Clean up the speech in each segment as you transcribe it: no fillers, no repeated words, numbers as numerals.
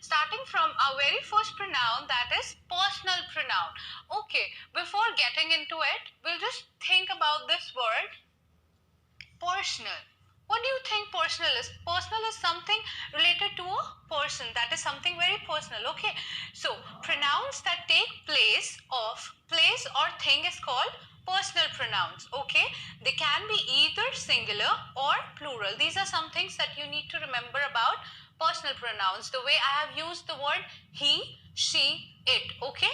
starting from our very first pronoun, that is personal pronoun. Okay, before getting into it, we'll just think about this word personal. What do you think personal is? Personal is something related to a person, that is something very personal. Okay, so pronouns that take place or thing is called personal pronouns. Okay, they can be either singular or plural. These are some things that you need to remember about personal pronouns. The way I have used the word he, she, it. Okay,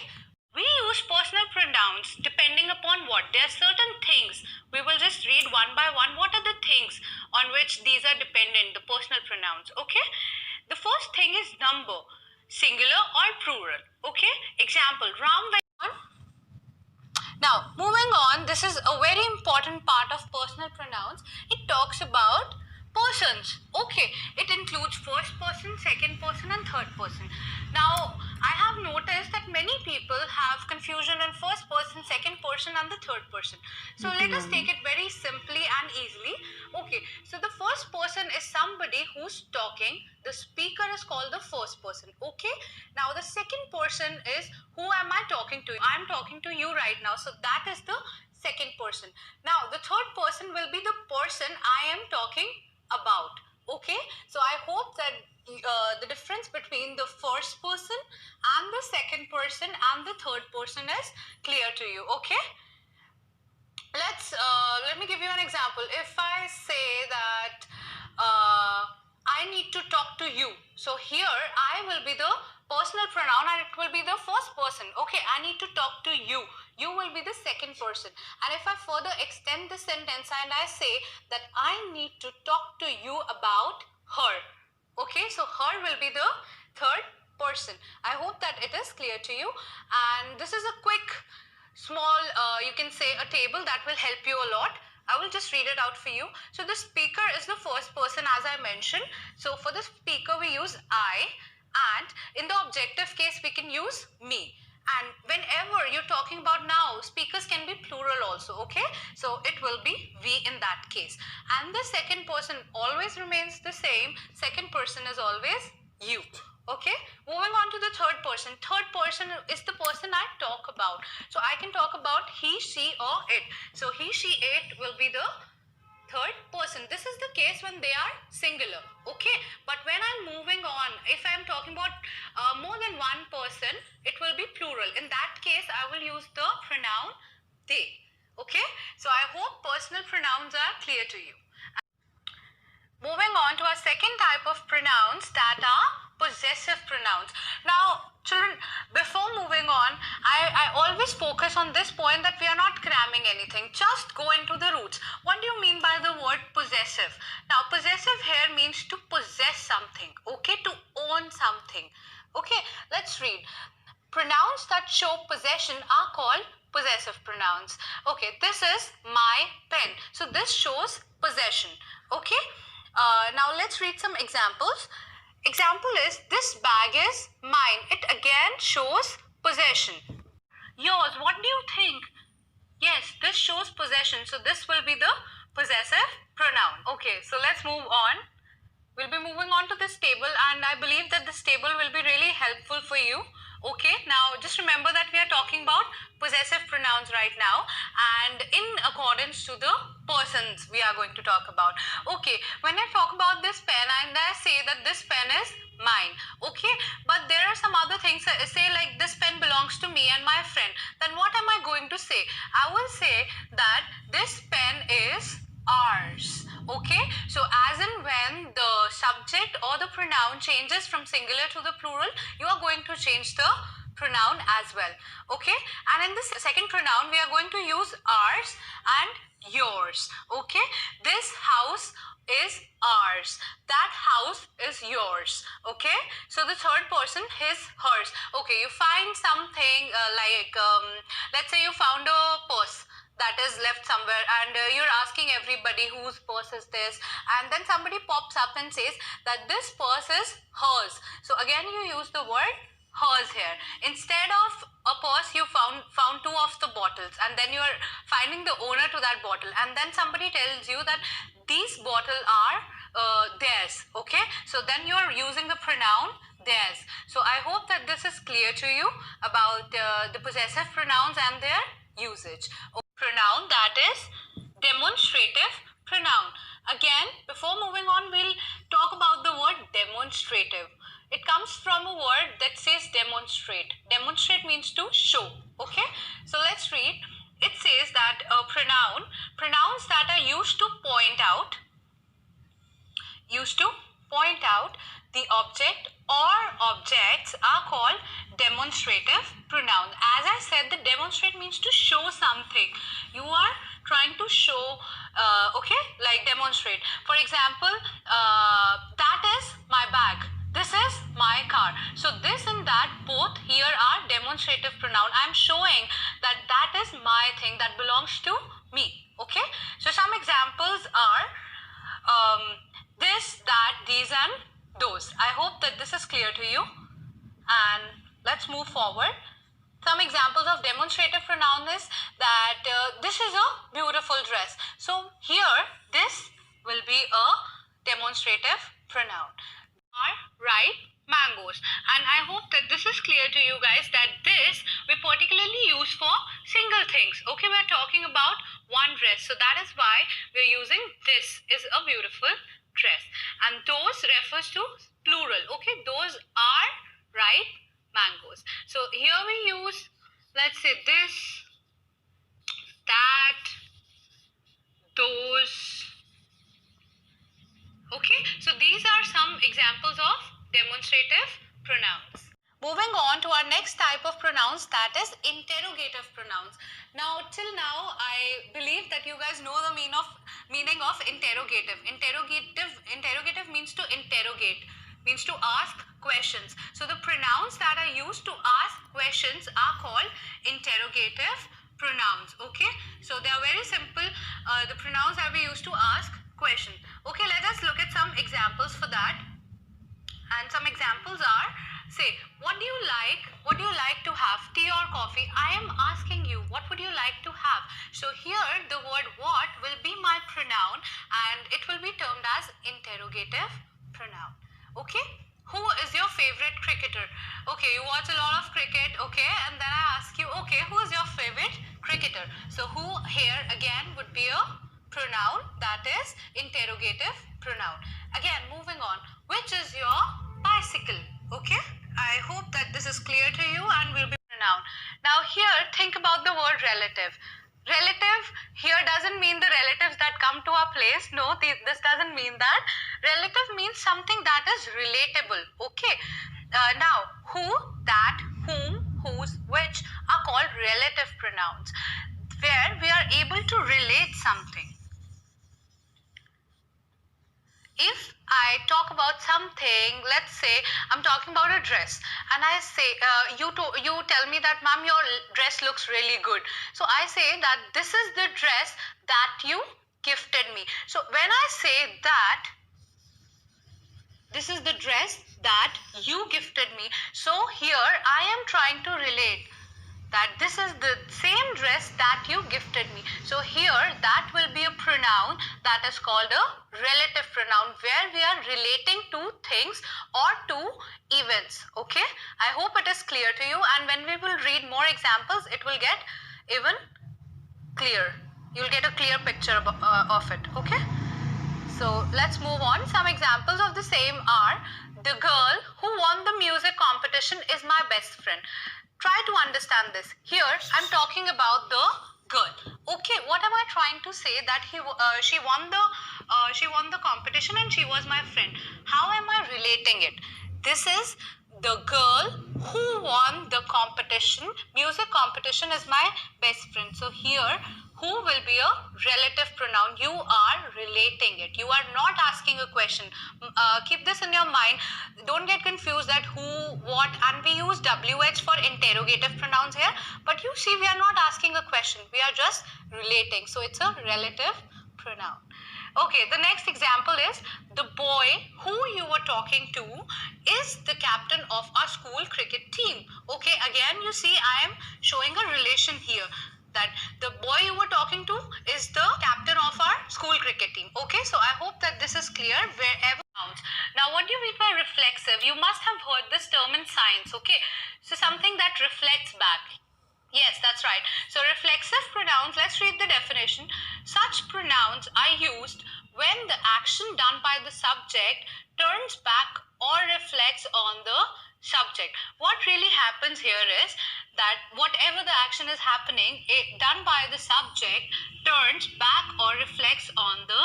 we use personal pronouns depending upon what? There are certain things. We will just read one by one. What are the things on which these are dependent, the personal pronouns? Okay. The first thing is number, singular or plural. Okay. Example, Ram went on. Now, moving on, this is a very important part of personal pronouns. It talks about persons. Okay, it includes first person, second person and third person. Now, I have noticed that many people have confusion in first person, second person and the third person. So let us take it very simply and easily. Okay, so the first person is somebody who's talking. The speaker is called the first person. Okay, now the second person is who am I talking to? I'm talking to you right now. So that is the second person. Now the third person will be the person I am talking about. Okay, so I hope that the difference between the first person and the second person and the third person is clear to you. Okay, let me give you an example. If I say that I need to talk to you, so here I will be the personal pronoun and it will be the first person. Okay, I need to talk to you. You will be the second person. And if I further extend the sentence and I say that I need to talk to you about her. Okay, so her will be the third person. I hope that it is clear to you. And this is a quick small, you can say a table that will help you a lot. I will just read it out for you. So the speaker is the first person as I mentioned. So for the speaker we use I, and in the objective case we can use me. And whenever you're talking about now, speakers can be plural also, okay? So it will be we in that case. And the second person always remains the same. Second person is always you. Okay, moving on to the third person. Third person is the person I talk about. So I can talk about he, she or it. So he, she, it will be the third person. This is the case when they are singular. Okay, but when I'm moving on, if I'm talking about more than one person, it will be plural. In that case, I will use the pronoun they. Okay, so I hope personal pronouns are clear to you. Moving on to our second type of pronouns, that are possessive pronouns. Now, children, before moving on, I always focus on this point that we are not cramming anything. Just go into the roots. What do you mean by the word possessive? Now, possessive here means to possess something, okay, to own something. Okay, let's read. Pronouns that show possession are called possessive pronouns. Okay, this is my pen. So this shows possession. Okay. Now let's read some examples. Example is, this bag is mine. It again shows possession. Yours, what do you think? Yes, this shows possession. So this will be the possessive pronoun. Okay, so let's move on. We'll be moving on to this table and I believe that this table will be really helpful for you. Okay, now just remember that we are talking about possessive pronouns right now and in accordance to the persons we are going to talk about. Okay, when I talk about this pen and I say that this pen is mine, okay, but there are some other things, say like this pen belongs to me and my friend, then what am I going to say? I will say that this pen is ours. Okay, so as in when the subject or the pronoun changes from singular to the plural, you are going to change the pronoun as well. Okay, and in this second pronoun we are going to use ours and yours. Okay, this house is ours, that house is yours. Okay, so the third person, his, hers. Okay, you find something let's say you found a purse that is left somewhere and you're asking everybody whose purse is this, and then somebody pops up and says that this purse is hers. So again you use the word hers here. Instead of a purse, you found two of the bottles and then you're finding the owner to that bottle, and then somebody tells you that these bottles are theirs. Okay, so then you're using the pronoun theirs. So I hope that this is clear to you about the possessive pronouns and their usage. Pronoun, that is demonstrative pronoun. Again, before moving on, we'll talk about the word demonstrative. It comes from a word that says demonstrate. Demonstrate means to show. Okay, so let's read. It says that a pronouns that are used to point out the object or objects are called demonstrative pronoun. As I said, the demonstrate means to show something. You are trying to show, okay, like demonstrate. For example, that is my bag. This is my car. So this and that both here are demonstrative pronoun. I'm showing that that is my thing, that belongs to me. Okay. So some examples are this, that, these and those. I hope that this is clear to you. And let's move forward. Some examples of demonstrative pronoun is that this is a beautiful dress. So here this will be a demonstrative pronoun. Are ripe mangoes, and I hope that this is clear to you guys that this we particularly use for single things. Okay, we're talking about one dress, so that is why we're using this is a beautiful dress, and those refers to plural. Okay, those are ripe mangoes. So here we use, let's say, this, that, those. Okay, so these are some examples of demonstrative pronouns. Moving on to our next type of pronouns, that is interrogative pronouns. Now, till now, I believe that you guys know the meaning of interrogative. Interrogative means to interrogate, means to ask questions. So the pronouns that are used to ask questions are called interrogative pronouns. Okay, so they are very simple. The pronouns that we use to ask question. Okay, let us look at some examples for that. And some examples are, say, what do you like? What do you like to have? Tea or coffee? I am asking you, what would you like to have? So here the word what will be my pronoun and it will be termed as interrogative pronoun. Okay? Who is your favorite cricketer? Okay, you watch a lot of cricket, okay, and then I ask you, okay, who is your favorite cricketer? So who here again would be a pronoun, that is interrogative pronoun. Again, moving on, which is your bicycle? Okay, I hope that this is clear to you and will be pronoun. Now here, think about the word relative. Relative here doesn't mean the relatives that come to our place. No, this doesn't mean that. Relative means something that is relatable. Okay, now who, that, whom, whose, which are called relative pronouns, where we are able to relate something. If I talk about something, let's say I'm talking about a dress and I say, you tell me that, ma'am, your dress looks really good. So I say that this is the dress that you gifted me. So when I say that, this is the dress that you gifted me. So here I am trying to relate that this is the same dress that you gifted me. So here that will be a pronoun that is called a relative pronoun, where we are relating to things or to events. Okay, I hope it is clear to you, and when we will read more examples it will get even clear. You'll get a clear picture of it. Okay, so let's move on. Some examples of the same are, the girl who won the music competition is my best friend. Try to understand this. Here I'm talking about the girl. Okay, what am I trying to say? That she won the competition and she was my friend. How am I relating it? This is the girl who won the competition. Music competition is my best friend. So here who will be a relative pronoun. You are relating it. You are not asking a question. Keep this in your mind. Don't get confused that who, what, and we use WH for interrogative pronouns here. But you see, we are not asking a question. We are just relating. So it's a relative pronoun. Okay, the next example is, the boy who you were talking to is the captain of our school cricket team. Okay, again you see I am showing a relation here, that the boy you were talking to is the captain of our school cricket team. Okay, so I hope that this is clear wherever. Now what do you mean by reflexive? You must have heard this read the definition. Such pronouns are used when the action done by the subject turns back or reflects on the subject. What really happens here is that whatever the action is happening, done by the subject turns back or reflects on the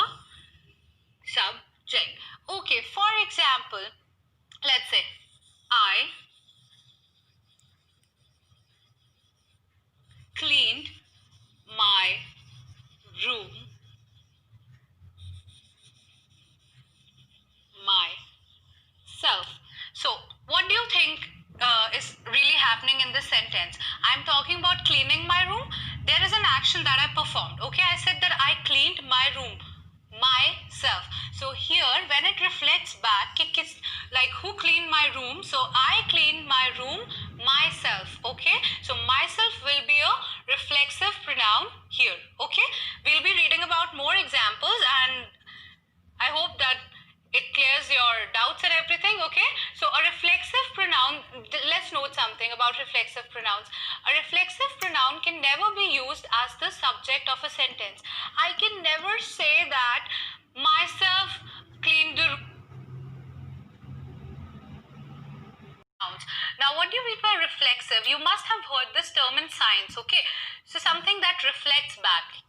subject. Okay, for example, let's say I cleaned my room myself. So what do you think is really happening in this sentence? I'm talking about cleaning my room. There is an action that I performed. Okay, I said that I cleaned my room myself. So here when it reflects back, it's like who cleaned my room? So I cleaned my room myself. Okay, so myself will be a reflexive pronoun here. Okay, we'll be reading about more examples, and I hope that it clears your doubts and everything. Okay, so a reflexive pronoun, let's note something about reflexive pronouns. A reflexive pronoun can never be used as the subject of a sentence. I can never say that myself cleaned the room. Now, what do you mean by reflexive? You must have heard this term in science. Okay, so something that reflects back.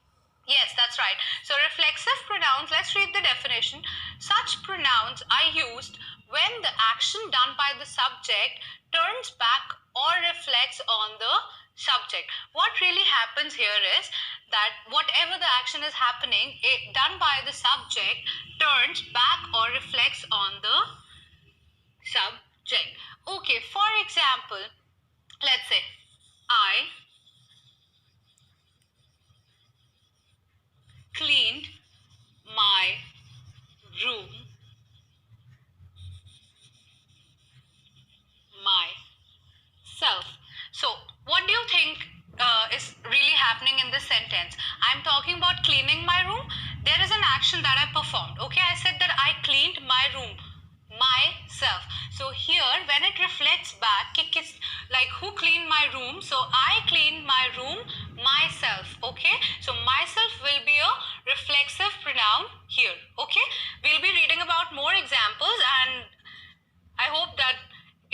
Yes, that's right. So reflexive pronouns, let's read the definition. Such pronouns are used when the action done by the subject turns back or reflects on the subject. What really happens here is that whatever the action is happening, done by the subject turns back or reflects on the subject. Okay, for example, let's say I cleaned my room myself. So what do you think is really happening in this sentence? I'm talking about cleaning my room. There is an action that I performed. Okay, I said that I cleaned my room myself. So here when it reflects back, it's like who cleaned my room? So I cleaned my room myself. Okay, so myself will be a reflexive pronoun here. Okay, we'll be reading about more examples, and I hope that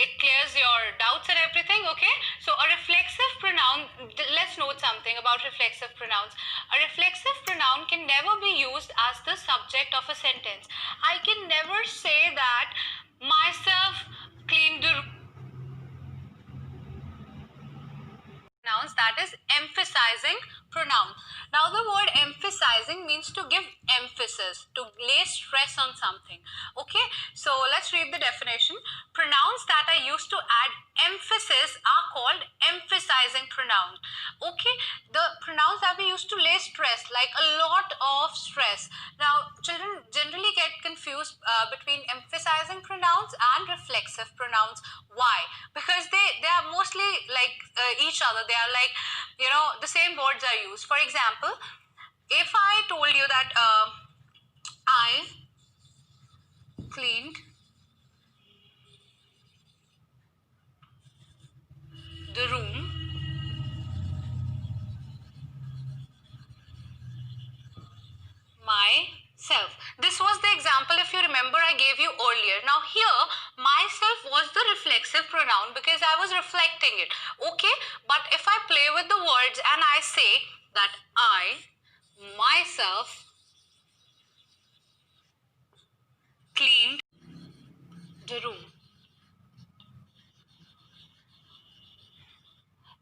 it clears your doubts and everything. Okay, so a reflexive pronoun, let's note something about reflexive pronouns. A reflexive pronoun can never be used as the subject of a sentence. I can never say that myself cleaned the pronouns, that is emphasizing pronoun. Now the word emphasizing means to give emphasis, to lay stress on something. Okay, so let's read the definition. Pronouns that are used to add emphasis are called emphasizing pronouns. Okay, the pronouns that we used to lay stress, like a lot of stress. Now children generally get confused between emphasizing pronouns and reflexive pronouns. Why? Because they are mostly like each other. They are like, you know, the same words are used. For example, if I told you that I cleaned the room myself. This was the example, if you remember, I gave you earlier. Now here, myself was the reflexive pronoun because I was reflecting it. Okay, but if I play with the words and I say that I myself cleaned the room.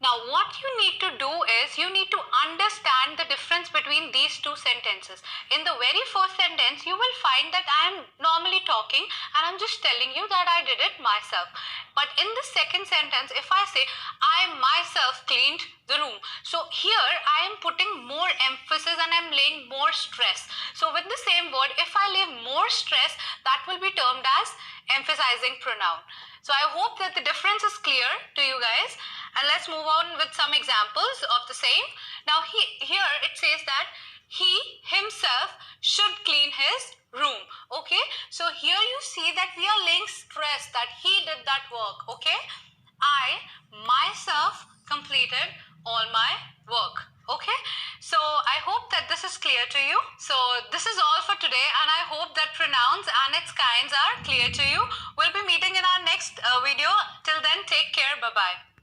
Now, what you need to do is you need to understand the difference between these two sentences. In the very first sentence, you will find that I am normally talking and I'm just telling you that I did it myself. But in the second sentence, if I say I myself cleaned the room, so here I am putting more emphasis and I'm laying more stress. So with the same word, if I lay more stress, that will be termed as emphasizing pronoun. So I hope that the difference is clear to you guys, and let's move on with some examples of the same. Now here it says that he himself should clean his room. Okay, so here you see that we are laying stress that he did that work. Okay, I myself completed all my work. Okay, so I clear to you. So this is all for today, and I hope that pronouns and its kinds are clear to you. We'll be meeting in our next video. Till then, take care. Bye-bye.